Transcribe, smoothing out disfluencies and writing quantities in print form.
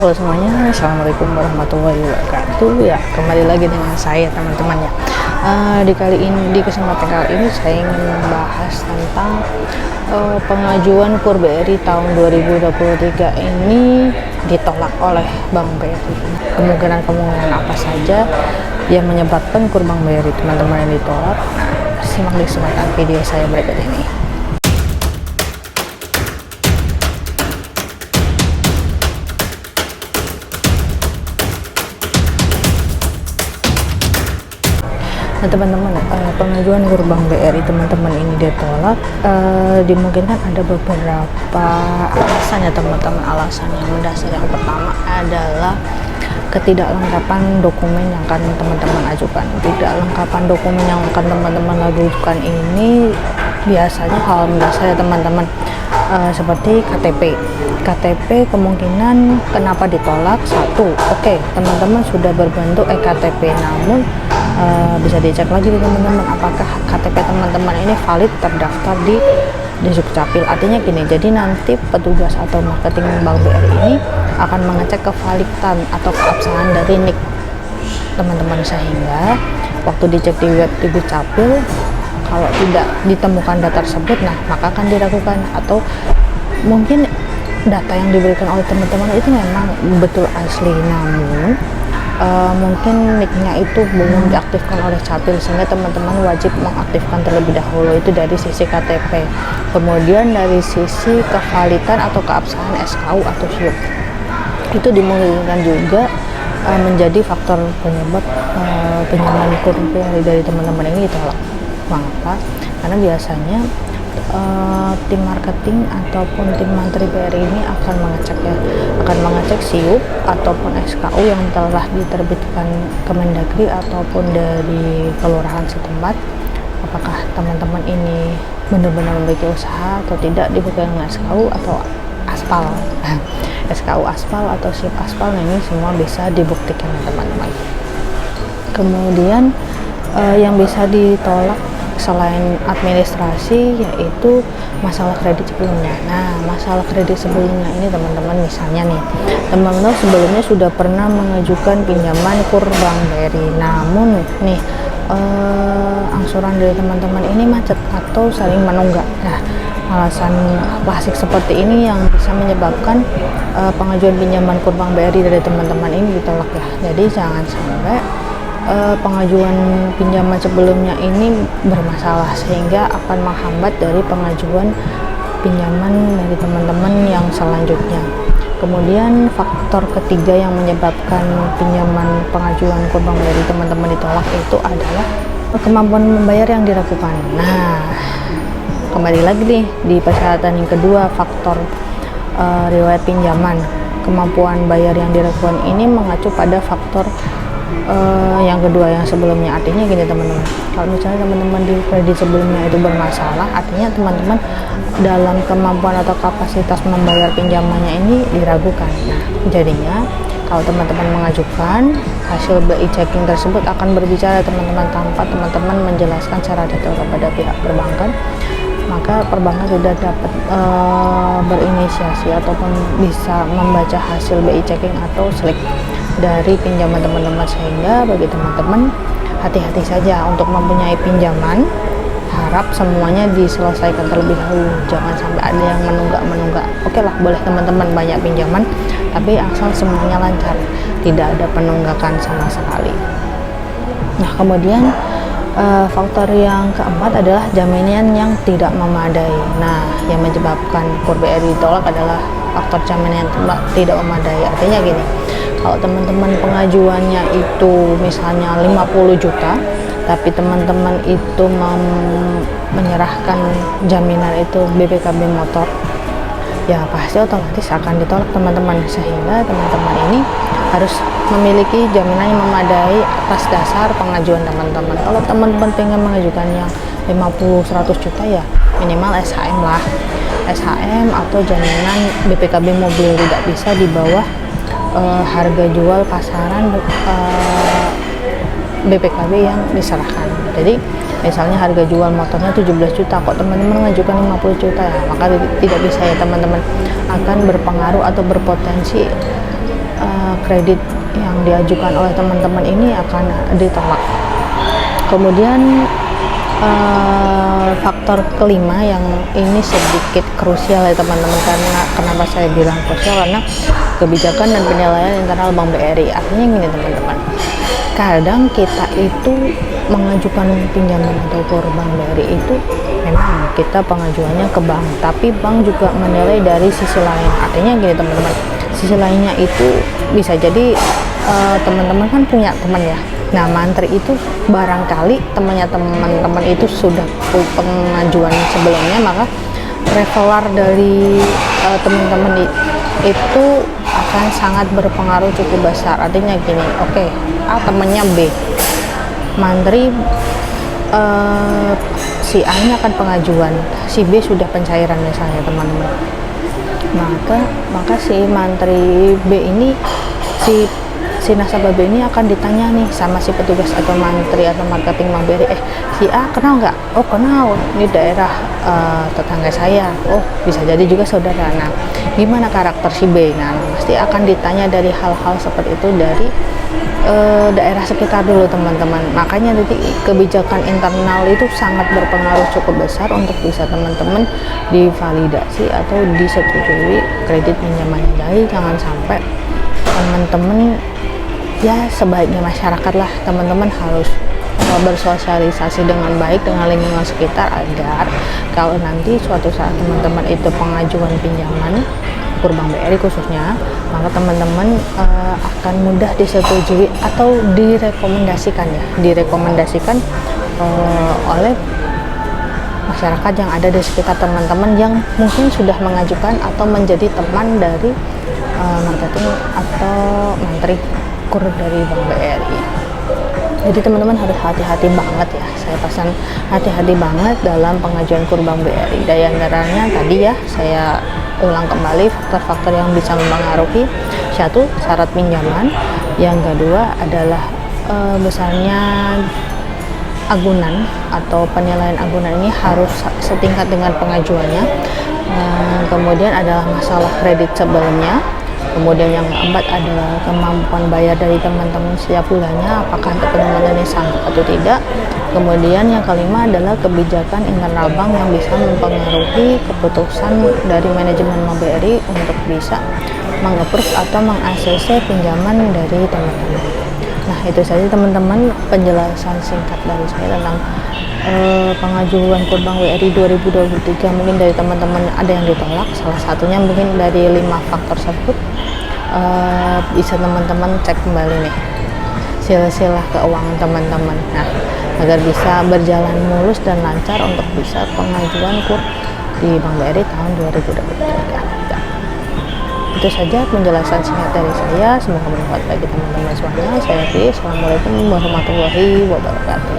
Halo semuanya, assalamualaikum warahmatullahi wabarakatuh. Ya, kembali lagi dengan saya teman-teman ya. Di kesempatan kali ini saya ingin membahas tentang pengajuan KUR BRI tahun 2023 ini ditolak oleh Bank BRI. Kemungkinan apa saja yang menyebabkan KUR Bank BRI teman-teman yang ditolak? Nah, simak di kesempatan video saya berikut ini. Nah teman-teman, pengajuan KUR Bank BRI teman-teman ini ditolak, dimungkinkan ada beberapa alasan ya teman-teman. Alasan yang mendasar yang pertama adalah ketidaklengkapan dokumen yang akan teman-teman ajukan. Ketidaklengkapan dokumen yang akan teman-teman ajukan ini biasanya hal mendasar ya teman-teman, seperti KTP kemungkinan kenapa ditolak. Satu, oke, teman-teman sudah berbentuk eKTP, namun bisa dicek lagi teman-teman apakah KTP teman-teman ini valid terdaftar di Dukcapil. Artinya gini, jadi nanti petugas atau marketing Bank BRI ini akan mengecek kevalidan atau keabsahan dari NIK teman-teman, sehingga waktu dicek di web di Dukcapil kalau tidak ditemukan data tersebut, nah maka akan diragukan, atau mungkin data yang diberikan oleh teman-teman itu memang betul asli, namun mungkin nicknya itu belum diaktifkan oleh Capil, sehingga teman-teman wajib mengaktifkan terlebih dahulu. Itu dari sisi KTP. Kemudian dari sisi kevalidan atau keabsahan SKU atau SIUP, itu dimungkinkan juga menjadi faktor penyebab pinjaman KUR dari teman-teman ini ditolak. Mengapa? Karena biasanya tim marketing ataupun tim mantri BRI ini akan mengecek SIUP ataupun SKU yang telah diterbitkan Kemendagri ataupun dari kelurahan setempat, apakah teman-teman ini benar-benar memiliki usaha atau tidak, dibuktikan dengan SKU atau aspal SKU aspal atau SIUP aspal. Nah, ini semua bisa dibuktikan teman-teman. Kemudian yang bisa ditolak selain administrasi yaitu masalah kredit sebelumnya. Nah, masalah kredit sebelumnya ini teman-teman, misalnya nih, teman-teman sebelumnya sudah pernah mengajukan pinjaman KUR Bank BRI, namun nih angsuran dari teman-teman ini macet atau saling menunggak. Nah, alasan klasik seperti ini yang bisa menyebabkan pengajuan pinjaman KUR Bank BRI dari teman-teman ini ditolak ya. Jadi jangan sampai pengajuan pinjaman sebelumnya ini bermasalah sehingga akan menghambat dari pengajuan pinjaman dari teman-teman yang selanjutnya. Kemudian faktor ketiga yang menyebabkan pinjaman pengajuan KUR Bank dari teman-teman ditolak itu adalah kemampuan membayar yang diragukan. Nah, kembali lagi nih di persyaratan yang kedua, faktor riwayat pinjaman, kemampuan bayar yang diragukan ini mengacu pada faktor yang kedua yang sebelumnya. Artinya gini teman-teman, kalau misalnya teman-teman di kredit sebelumnya itu bermasalah, artinya teman-teman dalam kemampuan atau kapasitas membayar pinjamannya ini diragukan. Nah, jadinya kalau teman-teman mengajukan, hasil BI checking tersebut akan berbicara teman-teman tanpa teman-teman menjelaskan secara detail kepada pihak perbankan, maka perbankan sudah dapat berinisiasi ataupun bisa membaca hasil BI checking atau slip dari pinjaman teman-teman, sehingga bagi teman-teman hati-hati saja untuk mempunyai pinjaman. Harap semuanya diselesaikan terlebih dahulu, jangan sampai ada yang menunggak. Oke lah, boleh teman-teman banyak pinjaman, tapi asal semuanya lancar, tidak ada penunggakan sama sekali. Nah, kemudian faktor yang keempat adalah jaminan yang tidak memadai. Nah, yang menyebabkan KUR BRI ditolak adalah faktor jaminan yang tidak memadai. Artinya gini, kalau teman-teman pengajuannya itu misalnya 50 juta, tapi teman-teman itu menyerahkan jaminan itu BPKB motor, ya pasti otomatis akan ditolak teman-teman, sehingga teman-teman ini harus memiliki jaminan yang memadai atas dasar pengajuan teman-teman. Kalau teman-teman pengen mengajukan yang 50-100 juta ya minimal SHM lah, SHM atau jaminan BPKB mobil, tidak bisa di bawah harga jual pasaran BPKB yang diserahkan. Jadi misalnya harga jual motornya 17 juta, kok teman-teman mengajukan 50 juta ya, maka tidak bisa ya teman-teman, akan berpengaruh atau berpotensi kredit yang diajukan oleh teman-teman ini akan ditolak. Kemudian faktor kelima yang ini sedikit krusial ya teman-teman, karena kenapa saya bilang krusial, karena kebijakan dan penilaian internal Bank BRI. Artinya gini teman-teman, kadang kita itu mengajukan pinjaman atau kur Bank BRI itu memang kita pengajuannya ke bank, tapi bank juga menilai dari sisi lain. Artinya gini teman-teman, sisi lainnya itu bisa jadi teman-teman kan punya teman ya. Nah, mantri itu barangkali temannya teman-teman itu sudah pengajuan sebelumnya, maka revelar dari teman-teman itu akan sangat berpengaruh cukup besar. Artinya gini, oke, A temannya B, mantri si A ini akan pengajuan, si B sudah pencairan misalnya teman-teman. Maka si mantri B ini, si nasabah B ini akan ditanya nih sama si petugas atau mantri atau marketing Bank BRI, si A kenal nggak? Oh kenal, ini daerah tetangga saya. Oh bisa jadi juga saudara. Nah, gimana karakter si B? Nah, pasti akan ditanya dari hal-hal seperti itu dari daerah sekitar dulu teman-teman. Makanya nanti kebijakan internal itu sangat berpengaruh cukup besar untuk bisa teman-teman divalidasi atau disetujui kredit pinjamannya. Jadi jangan sampai teman-teman, ya sebaiknya masyarakat lah, teman-teman harus bersosialisasi dengan baik dengan lingkungan sekitar, agar kalau nanti suatu saat teman-teman itu pengajuan pinjaman kur Bank BRI khususnya, maka teman-teman akan mudah disetujui atau direkomendasikan oleh masyarakat yang ada di sekitar teman-teman yang mungkin sudah mengajukan atau menjadi teman dari marketing atau mantri kur dari Bank BRI. Jadi teman-teman harus hati-hati banget ya, saya pesan hati-hati banget dalam pengajuan kur Bank BRI. Dan antaranya tadi ya, saya ulang kembali faktor-faktor yang bisa mempengaruhi. Satu, syarat pinjaman. Yang kedua adalah besarnya agunan atau penilaian agunan ini harus setingkat dengan pengajuannya. Kemudian adalah masalah kredit sebelumnya. Kemudian yang keempat adalah kemampuan bayar dari teman-teman setiap bulannya, apakah teman-teman ini sanggup atau tidak. Kemudian yang kelima adalah kebijakan internal bank yang bisa mempengaruhi keputusan dari manajemen Bank BRI untuk bisa meng-approve atau meng-ACC pinjaman dari teman-teman. Nah, itu saja teman-teman penjelasan singkat dari saya tentang pengajuan kur Bank BRI 2023. Mungkin dari teman-teman ada yang ditolak, salah satunya mungkin dari 5 faktor tersebut. Bisa teman-teman cek kembali nih silsilah keuangan teman-teman, nah agar bisa berjalan mulus dan lancar untuk bisa pengajuan kur di Bank BRI tahun 2023. Itu saja penjelasan singkat dari saya, semoga bermanfaat bagi teman-teman semuanya. Saya Fi, assalamualaikum warahmatullahi wabarakatuh.